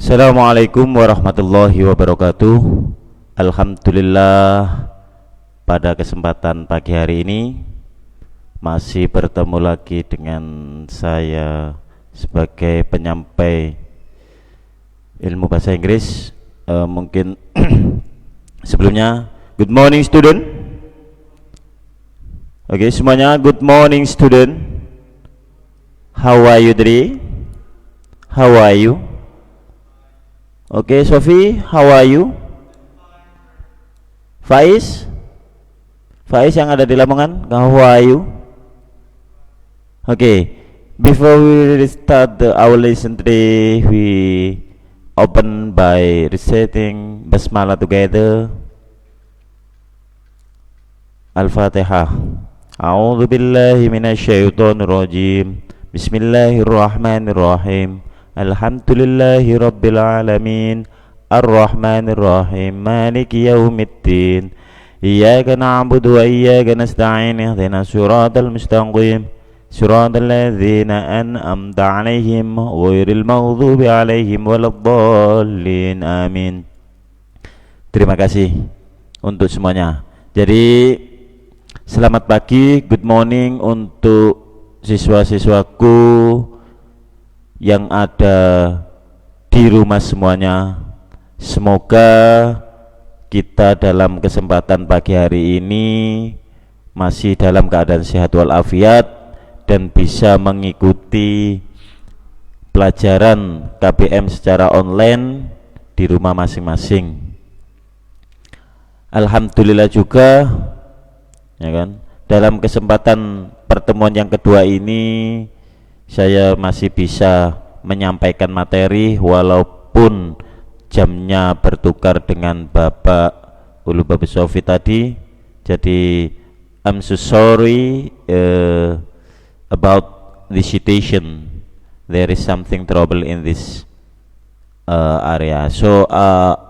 Assalamualaikum warahmatullahi wabarakatuh. Alhamdulillah, pada kesempatan pagi hari ini masih bertemu lagi dengan saya sebagai penyampai ilmu bahasa Inggris. Mungkin sebelumnya good morning student. Oke, semuanya good morning student. How are you today? How are you? Oke, Sofi, how are you? Faiz yang ada di Lamongan, how are you? Oke, before we start our lesson today, we open by reciting basmalah together. Al-Fatihah. A'udzu billahi minasyaitonir rajim. Bismillahirrahmanirrahim. Alhamdulillahi rabbil alamin. Ar-Rahmanir Rahim. Maliki yaumiddin. Iyyaka na'budu wa iyyaka nasta'in. Ihdinas siratal mustaqim. Siratal ladzina an'amta 'alaihim ghairil maghdubi 'alaihim waladdallin. Amin. Terima kasih untuk semuanya. Jadi selamat pagi, good morning untuk siswa-siswaku yang ada di rumah semuanya. Semoga kita dalam kesempatan pagi hari ini masih dalam keadaan sehat walafiat dan bisa mengikuti pelajaran KBM secara online di rumah masing-masing. Alhamdulillah juga, ya kan, dalam kesempatan pertemuan yang kedua ini saya masih bisa menyampaikan materi walaupun jamnya bertukar dengan Bapak Ulu Babi Sofi tadi. Jadi I'm so sorry about the situation. There is something trouble in this area. So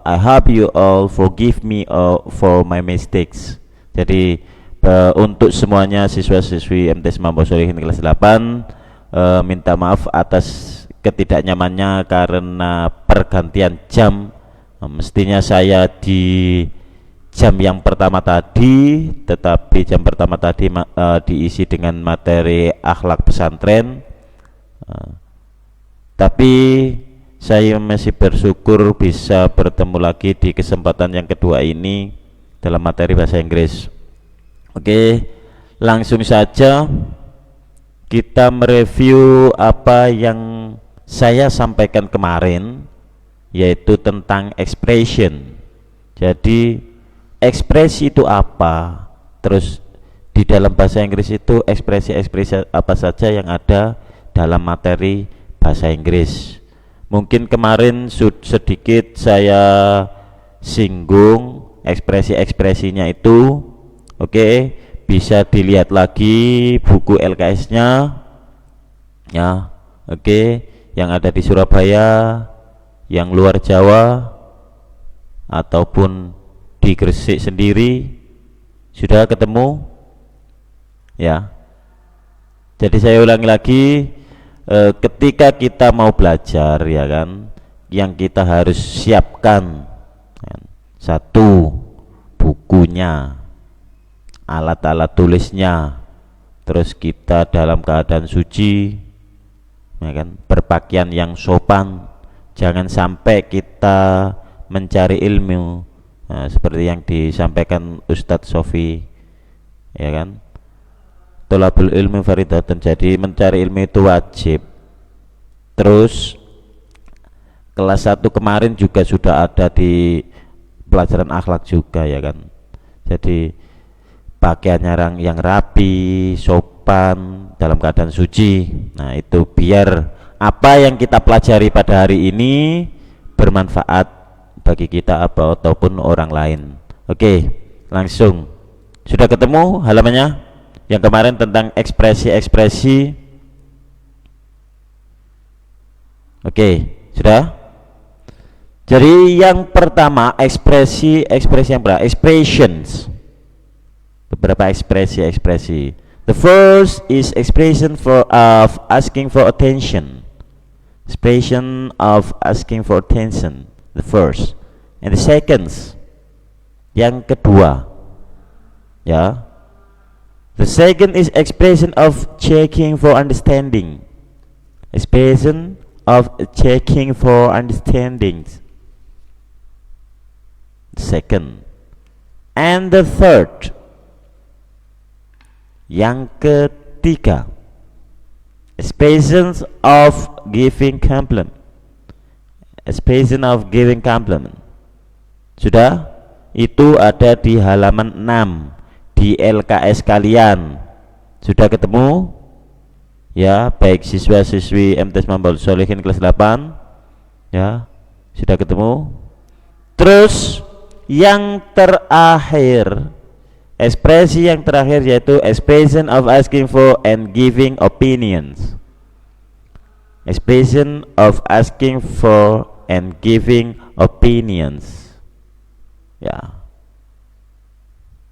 I hope you all forgive me for my mistakes. Jadi untuk semuanya siswa-siswi MTs Mampu Solihin kelas 8, minta maaf atas ketidaknyamannya karena pergantian jam. Mestinya saya di jam yang pertama tadi, tetapi jam pertama tadi diisi dengan materi akhlak pesantren. Tapi saya masih bersyukur bisa bertemu lagi di kesempatan yang kedua ini dalam materi bahasa Inggris. Oke, langsung saja kita mereview apa yang saya sampaikan kemarin, yaitu tentang expression. Jadi ekspresi itu apa? Terus di dalam bahasa Inggris itu ekspresi-ekspresi apa saja yang ada dalam materi bahasa Inggris. Mungkin kemarin sedikit saya singgung ekspresi-ekspresinya itu. Oke, bisa dilihat lagi buku LKS-nya ya. Oke, yang ada di Surabaya, yang luar Jawa ataupun di Gresik sendiri sudah ketemu ya. Jadi saya ulangi lagi, ketika kita mau belajar ya kan, yang kita harus siapkan kan, satu, bukunya, alat-alat tulisnya, terus kita dalam keadaan suci ya kan, berpakaian yang sopan. Jangan sampai kita mencari ilmu seperti yang disampaikan Ustadz Sofi ya kan, tolabul ilmi faridatun. Jadi mencari ilmu itu wajib. Terus kelas 1 kemarin juga sudah ada di pelajaran akhlak juga ya kan. Jadi pakaiannya yang rapi, sopan, dalam keadaan suci. Nah itu biar apa yang kita pelajari pada hari ini bermanfaat bagi kita ataupun orang lain. Oke, langsung. Sudah ketemu halamannya? Yang kemarin tentang ekspresi-ekspresi. Oke, sudah? Jadi yang pertama ekspresi yang berapa? Expressions. Beberapa ekspresi. The first is expression of asking for attention. expression of asking for attention, the first, and the second, yang kedua, ya. The second is expression of checking for understanding, expression of checking for understanding, second, and the third, yang ketiga, expressions of giving compliment, expression of giving compliment. Sudah, itu ada di halaman 6 di LKS kalian. Sudah ketemu ya, baik siswa-siswi MTs Mambal Solihin kelas 8 ya, sudah ketemu. Terus yang terakhir, ekspresi yang terakhir yaitu expression of asking for and giving opinions, expression of asking for and giving opinions ya.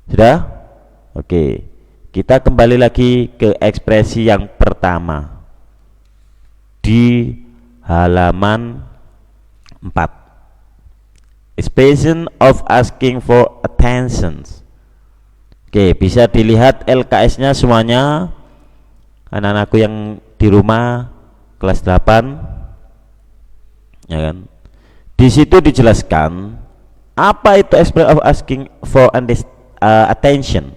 Sudah? Oke, kita kembali lagi ke ekspresi yang pertama di halaman 4. Expression of asking for attention. Oke, bisa dilihat LKS-nya semuanya, anak-anakku yang di rumah kelas 8, ya kan? Di situ dijelaskan apa itu expression of asking for attention.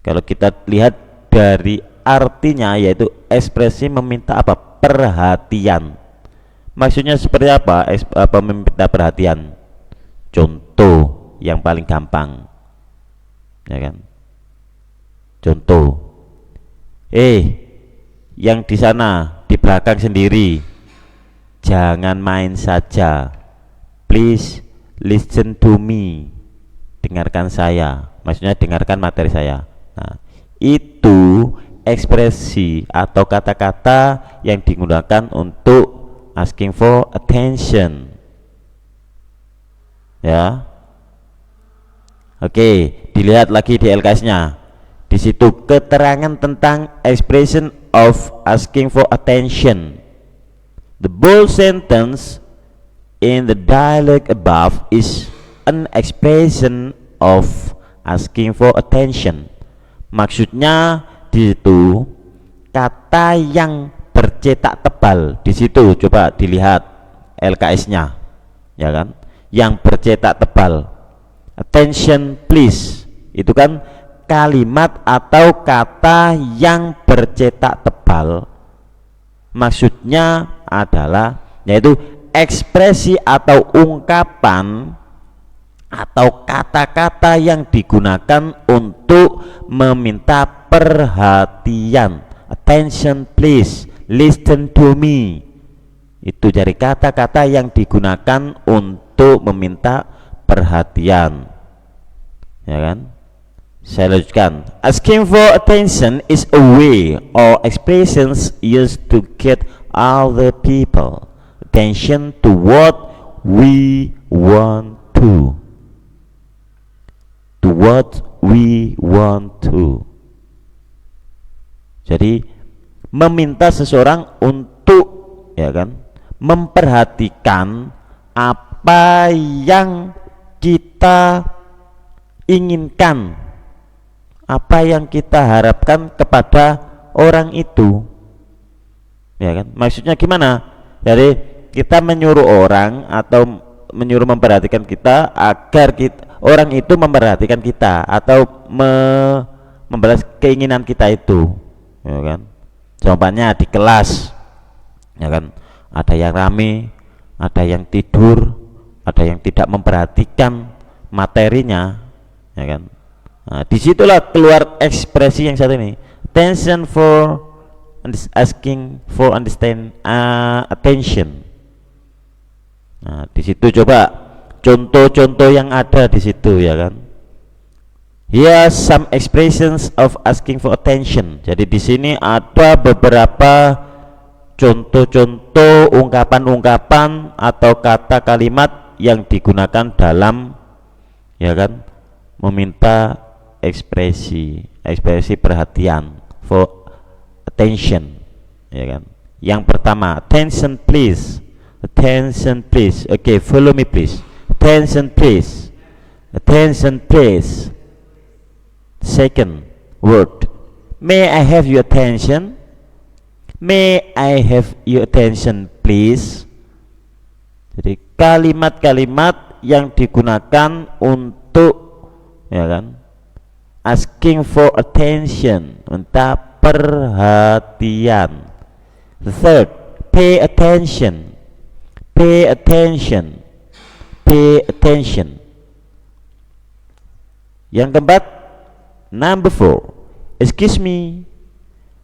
Kalau kita lihat dari artinya, yaitu ekspresi meminta apa? Perhatian. Maksudnya seperti apa? Meminta perhatian. Contoh yang paling gampang, ya kan? Contoh, yang di sana di belakang sendiri, jangan main saja. Please listen to me. Dengarkan saya. Maksudnya dengarkan materi saya. Nah, itu ekspresi atau kata-kata yang digunakan untuk asking for attention. Ya. Oke, dilihat lagi di LKS-nya. Di situ keterangan tentang expression of asking for attention. The bold sentence in the dialogue above is an expression of asking for attention. Maksudnya di situ kata yang bercetak tebal, di situ coba dilihat LKS-nya, ya kan? Yang bercetak tebal. Attention please. Itu kan kalimat atau kata yang bercetak tebal. Maksudnya adalah yaitu ekspresi atau ungkapan atau kata-kata yang digunakan untuk meminta perhatian. Attention please, listen to me. Itu dari kata-kata yang digunakan untuk meminta perhatian, ya kan? Saya lanjutkan. Asking for attention is a way or expressions used to get other people attention to what we want to. To what we want to. Jadi meminta seseorang untuk, ya kan, memperhatikan apa yang kita inginkan, apa yang kita harapkan kepada orang itu, ya kan? Maksudnya gimana? Jadi kita menyuruh orang atau menyuruh memperhatikan kita agar orang itu memperhatikan kita atau membalas keinginan kita itu, ya kan? Contohnya di kelas, ya kan? Ada yang rame, ada yang tidur, ada yang tidak memperhatikan materinya, ya kan? Nah, disitulah keluar ekspresi yang satu ini, attention for asking for attention. Nah, di situ coba contoh-contoh yang ada di situ, ya kan? Here some expressions of asking for attention. Jadi di sini ada beberapa contoh-contoh ungkapan-ungkapan atau kata kalimat yang digunakan dalam, ya kan, meminta ekspresi perhatian, for attention, ya kan? Yang pertama, attention please. Attention please. Okay, follow me please. Attention please. Attention please. Second word, may I have your attention? May I have your attention please? Jadi kalimat-kalimat yang digunakan untuk, ya kan, asking for attention, minta perhatian. The third, pay attention. Pay attention. Pay attention. Yang keempat, number 4, excuse me.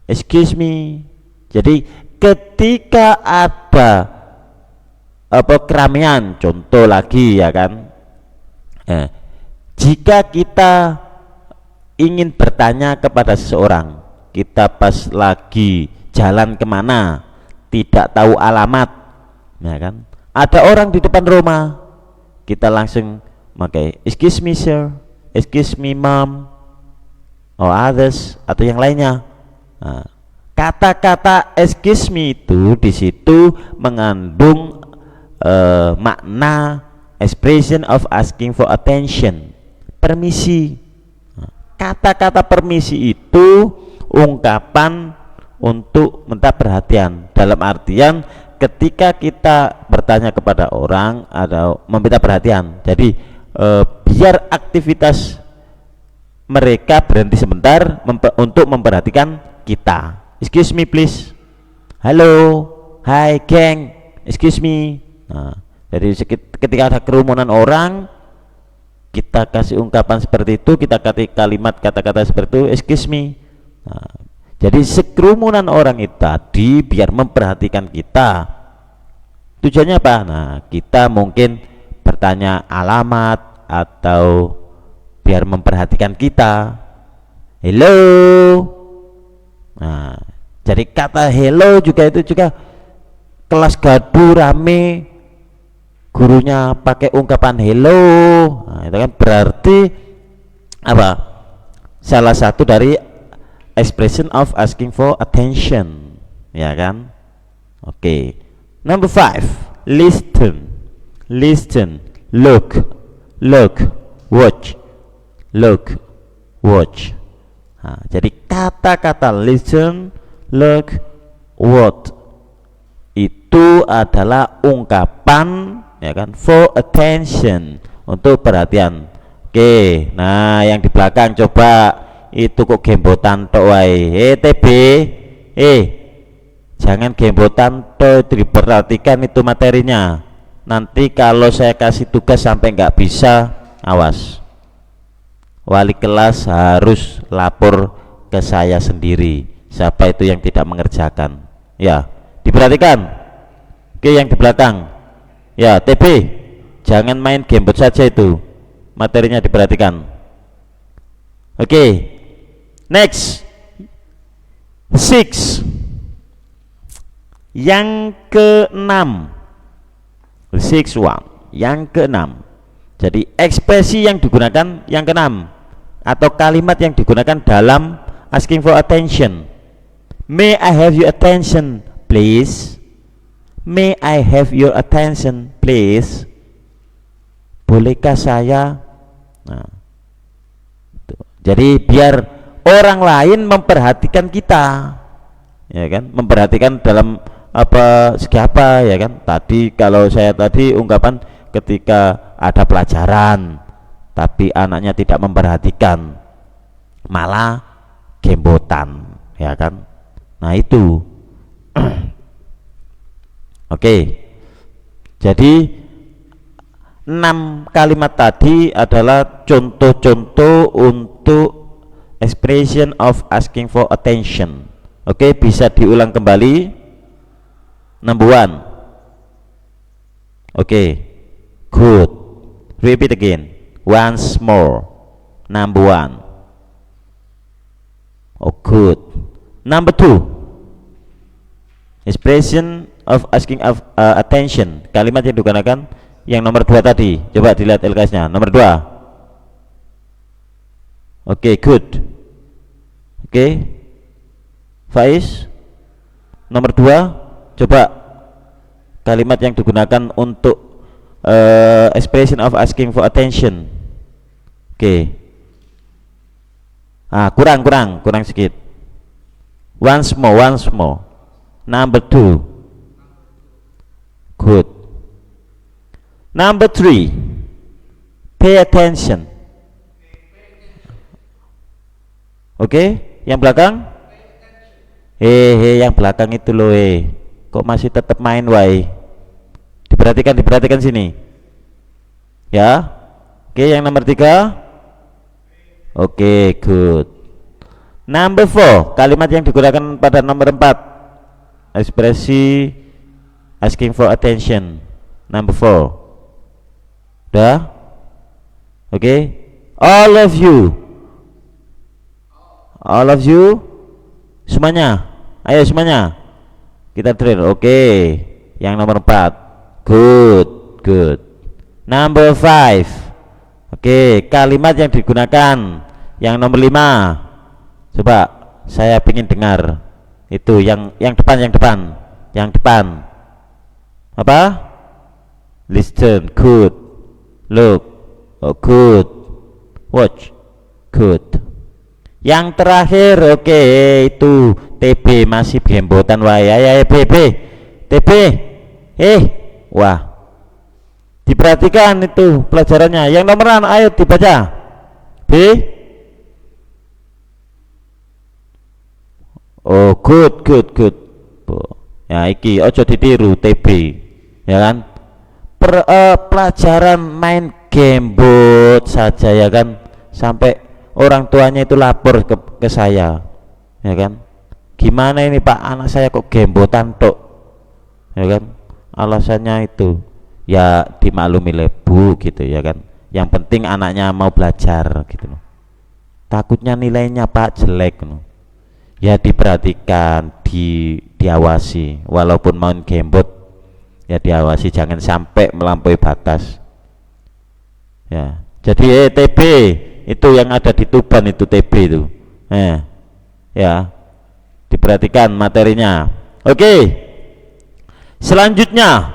Excuse me. Jadi ketika ada keramaian, contoh lagi, ya kan, jika kita ingin bertanya kepada seseorang, kita pas lagi jalan kemana, tidak tahu alamat, ya kan, ada orang di depan rumah, kita langsung pakai excuse me sir, excuse me mom, or others, atau yang lainnya. Nah, kata-kata excuse me itu di situ mengandung makna expression of asking for attention, permisi. Kata-kata permisi itu ungkapan untuk minta perhatian, dalam artian ketika kita bertanya kepada orang atau meminta perhatian, jadi biar aktivitas mereka berhenti sebentar untuk memperhatikan kita. Excuse me please. Halo, hi geng, excuse me. Nah, jadi ketika ada kerumunan orang, kita kasih ungkapan seperti itu, kita kasih kalimat kata-kata seperti itu, excuse me. Nah, jadi sekerumunan orang itu tadi biar memperhatikan kita. Tujuannya apa? Nah, kita mungkin bertanya alamat atau biar memperhatikan kita. Hello. Nah, jadi kata hello juga itu juga kelas gaduh rame, gurunya pakai ungkapan hello, nah, itu kan berarti apa? Salah satu dari expression of asking for attention, ya kan? Oke. Number 5, listen. Listen, look, watch, look, watch. Nah, jadi kata-kata listen, look, watch itu adalah ungkapan, ya kan, for attention, untuk perhatian. Oke, nah yang di belakang coba itu kok gembotan tok wae. TB, jangan gembotan tok, diperhatikan itu materinya. Nanti kalau saya kasih tugas sampai nggak bisa, awas. Wali kelas harus lapor ke saya sendiri. Siapa itu yang tidak mengerjakan? Ya, diperhatikan. Oke, yang di belakang. Ya, TB, jangan main gamebot saja itu. Materinya diperhatikan. Oke. Next. 6. Yang ke-6. 6-1. Yang ke-6. Jadi ekspresi yang digunakan yang ke-6 atau kalimat yang digunakan dalam asking for attention. May I have your attention, please? May I have your attention, please? Bolehkah saya? Nah, jadi biar orang lain memperhatikan kita, ya kan? Memperhatikan dalam segi apa, ya kan? Tadi kalau saya tadi ungkapan ketika ada pelajaran, tapi anaknya tidak memperhatikan, malah gembotan, ya kan? Nah itu. Oke, jadi 6 kalimat tadi adalah contoh-contoh untuk expression of asking for attention. Oke, bisa diulang kembali. Number 1. Oke, good. Repeat again. Once more. Number 1. Oh, good. Number 2. Expression of asking of attention. Kalimat yang digunakan yang nomor 2 tadi. Coba dilihat LKS-nya. Nomor 2. Oke, good. Oke. Faiz. Nomor 2. Coba kalimat yang digunakan untuk expression of asking for attention. Oke. Kurang sedikit. Once more. Number 2. Good. Number 3. Pay attention. Oke, yang belakang? Yang belakang itu loh, kok masih tetap main, wai? Diperhatikan sini. Ya. Oke, yang nomor 3. Oke, good. Number 4, kalimat yang digunakan pada nomor 4, ekspresi asking for attention. Number 4. Udah? Oke. All of you, semuanya. Ayo semuanya. Kita drill. Oke. Yang nomor 4. Good. Number 5. Oke, kalimat yang digunakan yang nomor 5. Coba saya ingin dengar itu yang depan. Apa? Listen. Good. Look. Good. Watch. Good. Yang terakhir, oke, itu TB masih gembotan, wae. Ayo TB. Wah. Diperhatikan itu pelajarannya. Yang nomoran ayo dibaca. B. Oh, good. Ya, iki ojo ditiru TB. Ya kan? Pelajaran main gembot saja, ya kan? Sampai orang tuanya itu lapor ke saya. Ya kan? Gimana ini, Pak? Anak saya kok gembotan tok. Ya kan? Alasannya itu ya dimaklumi lebu gitu, ya kan? Yang penting anaknya mau belajar gitu loh. Takutnya nilainya, Pak, jelek loh. Ya diperhatikan, diawasi, walaupun main gembot ya diawasi, jangan sampai melampaui batas. Ya, jadi TB itu yang ada di Tuban itu TB itu. Ya, diperhatikan materinya. Oke. Selanjutnya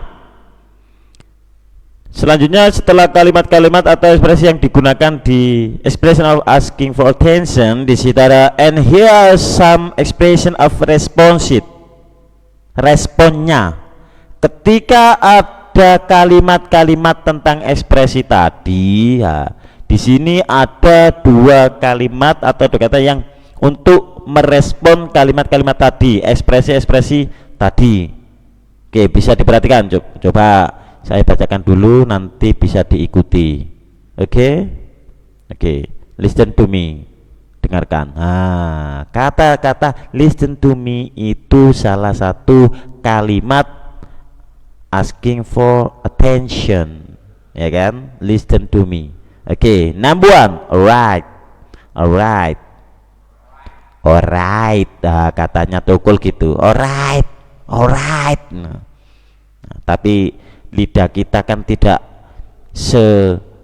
setelah kalimat-kalimat atau ekspresi yang digunakan di expression of asking for attention, di situ ada and here are some expression of responnya. Ketika ada kalimat-kalimat tentang ekspresi tadi, ya, di sini ada 2 kalimat atau 2 kata yang untuk merespon kalimat-kalimat tadi, ekspresi-ekspresi tadi. Oke, bisa diperhatikan. Coba saya bacakan dulu, nanti bisa diikuti. Oke, listen to me, dengarkan. Kata-kata listen to me itu salah satu kalimat asking for attention, ya kan? Listen to me. Oke, number 1, alright. Katanya Tukul gitu, alright. Nah, tapi lidah kita kan tidak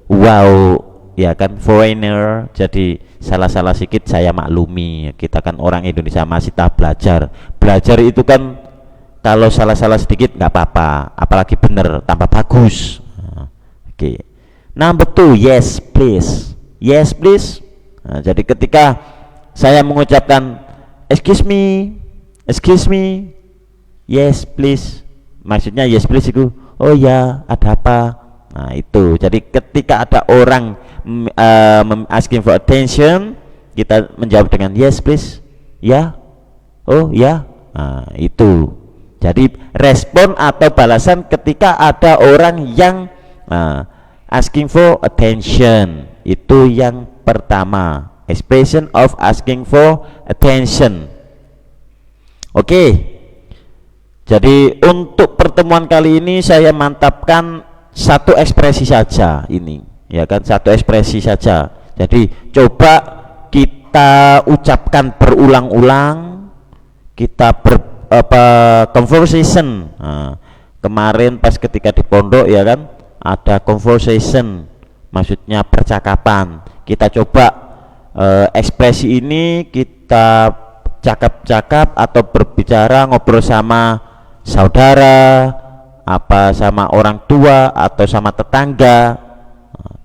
wow, ya kan, foreigner, jadi salah-salah sedikit saya maklumi. Kita kan orang Indonesia, masih tahap belajar itu kan, kalau salah-salah sedikit nggak apa-apa, apalagi bener tambah bagus. Oke. Number 2, yes please. Nah, jadi ketika saya mengucapkan excuse me, yes please, maksudnya yes please itu, oh ya, ada apa? Nah itu, jadi ketika ada orang asking for attention, kita menjawab dengan yes please, ya, oh ya. Nah itu, jadi respon atau balasan ketika ada orang yang asking for attention. Itu yang pertama, expression of asking for attention. Oke. Jadi untuk pertemuan kali ini saya mantapkan satu ekspresi saja ini, ya kan, satu ekspresi saja. Jadi coba kita ucapkan berulang-ulang, kita conversation. Kemarin pas ketika di pondok, ya kan, ada conversation, maksudnya percakapan. Kita coba ekspresi ini kita cakap-cakap atau berbicara, ngobrol sama saudara, apa sama orang tua atau sama tetangga.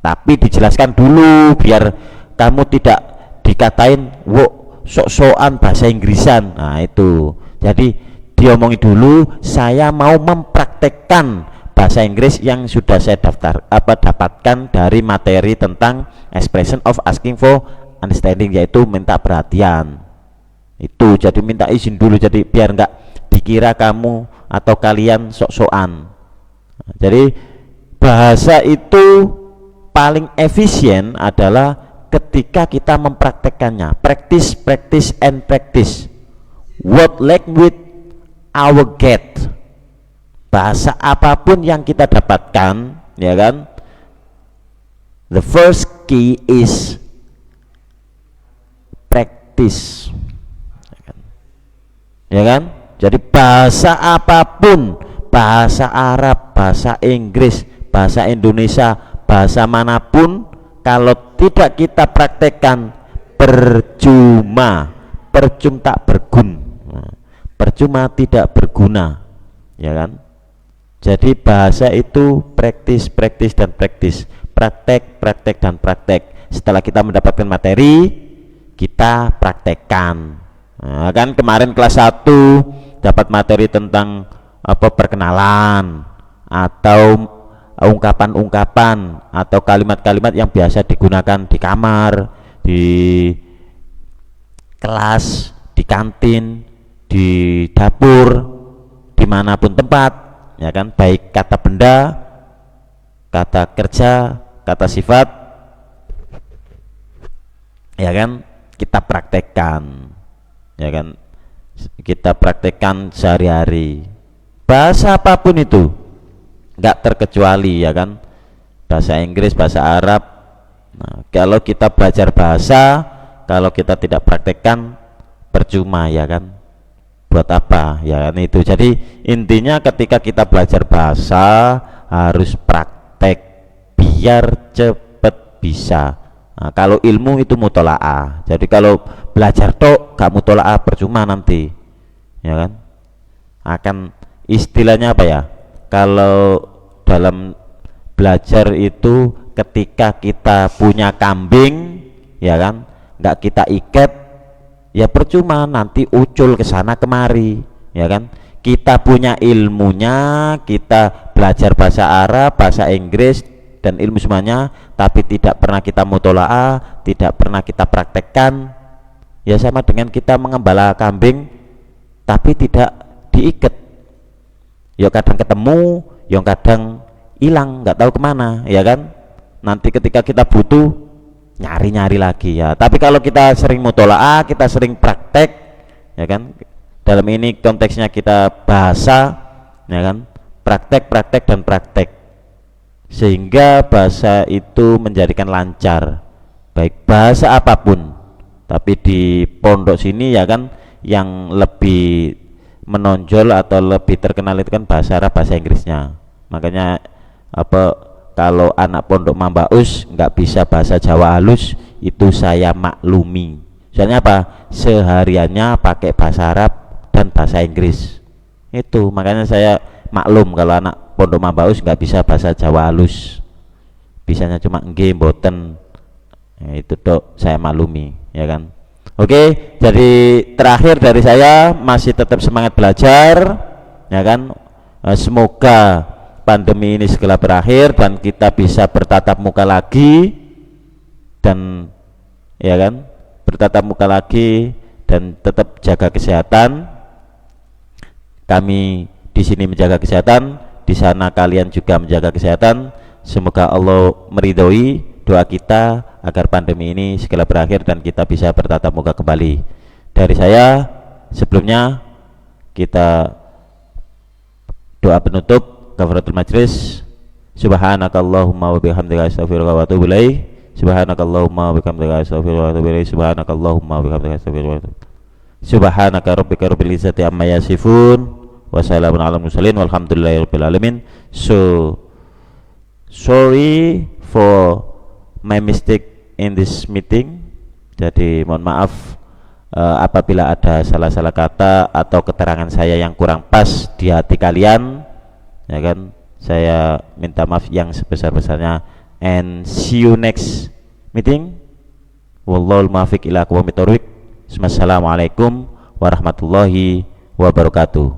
Tapi dijelaskan dulu biar kamu tidak dikatain wo sok-sokan bahasa Inggrisan. Nah itu, jadi diomongin dulu, saya mau mempraktekkan bahasa Inggris yang sudah saya dapatkan dari materi tentang expression of asking for understanding, yaitu minta perhatian. Itu jadi minta izin dulu, jadi biar nggak dikira kamu atau kalian sok-sokan. Jadi bahasa itu paling efisien adalah ketika kita mempraktekannya. Practice, practice, and practice. What language our get. Bahasa apapun yang kita dapatkan, ya kan? The first key is practice. Ya kan? Jadi bahasa apapun, bahasa Arab, bahasa Inggris, bahasa Indonesia, bahasa manapun, kalau tidak kita praktekkan percuma, percuma tak berguna, percuma tidak berguna, ya kan? Jadi bahasa itu praktis, praktis dan praktis, praktek, praktek dan praktek. Setelah kita mendapatkan materi, kita praktekkan. Nah, kan kemarin kelas 1 dapat materi tentang apa, perkenalan atau ungkapan-ungkapan atau kalimat-kalimat yang biasa digunakan di kamar, di kelas, di kantin, di dapur, dimanapun tempat, ya kan, baik kata benda, kata kerja, kata sifat, ya kan, kita praktekkan, ya kan, kita praktekkan sehari-hari. Bahasa apapun itu nggak terkecuali, ya kan, bahasa Inggris, bahasa Arab. Nah, kalau kita belajar bahasa, kalau kita tidak praktekkan percuma, ya kan, buat apa, ya kan. Itu jadi intinya ketika kita belajar bahasa harus praktek biar cepet bisa. Nah, kalau ilmu itu mutolaah, jadi kalau belajar tok gak mutolaah percuma nanti, ya kan. Akan istilahnya apa ya, kalau dalam belajar itu ketika kita punya kambing, ya kan, nggak kita ikat, ya percuma, nanti ucul ke sana kemari, ya kan. Kita punya ilmunya, kita belajar bahasa Arab, bahasa Inggris dan ilmu semuanya, tapi tidak pernah kita mutolaah, tidak pernah kita praktekkan, ya sama dengan kita mengembala kambing tapi tidak diikat. Ya kadang ketemu, yang kadang hilang, nggak tahu kemana, ya kan. Nanti ketika kita butuh nyari-nyari lagi, ya. Tapi kalau kita sering mutolaah, kita sering praktek, ya kan, dalam ini konteksnya kita bahasa, ya kan, praktek, praktek dan praktek, sehingga bahasa itu menjadikan lancar, baik bahasa apapun. Tapi di pondok sini, ya kan, yang lebih menonjol atau lebih terkenal itu kan bahasa Arab, bahasa Inggrisnya. Makanya apa, kalau anak pondok Mambaus nggak bisa bahasa Jawa halus, itu saya maklumi. Soalnya apa? Sehariannya pakai bahasa Arab dan bahasa Inggris. Itu makanya saya maklum kalau anak pondok Mambaus nggak bisa bahasa Jawa halus, bisanya cuma nggih mboten. Ya, itu dok saya maklumi, ya kan. Oke, jadi terakhir dari saya, masih tetap semangat belajar, ya kan. Semoga pandemi ini segera berakhir dan kita bisa bertatap muka lagi, dan ya kan, bertatap muka lagi dan tetap jaga kesehatan. Kami di sini menjaga kesehatan, di sana kalian juga menjaga kesehatan. Semoga Allah meridhoi doa kita agar pandemi ini segera berakhir dan kita bisa bertatap muka kembali. Dari saya sebelumnya, kita doa penutup kafaratul majlis. Subhanakallahumma wa bihamdika astaghfiruka wa atubu ilaik. Subhanakallahumma wa bihamdika astaghfiruka wa atubu ilaik. Subhanakallahumma wa bihamdika astaghfiruka wa atubu ilaik. Subhanaka rabbika rabbil izzati amma yasifun wa salamun alal mursalin walhamdulillahirabbil alamin. So sorry for my mistake in this meeting. Jadi mohon maaf apabila ada salah-salah kata atau keterangan saya yang kurang pas di hati kalian, ya kan, saya minta maaf yang sebesar-besarnya, and see you next meeting. Wallahul muwaffiq ila aqwamit thoriq. Wassalamualaikum warahmatullahi wabarakatuh.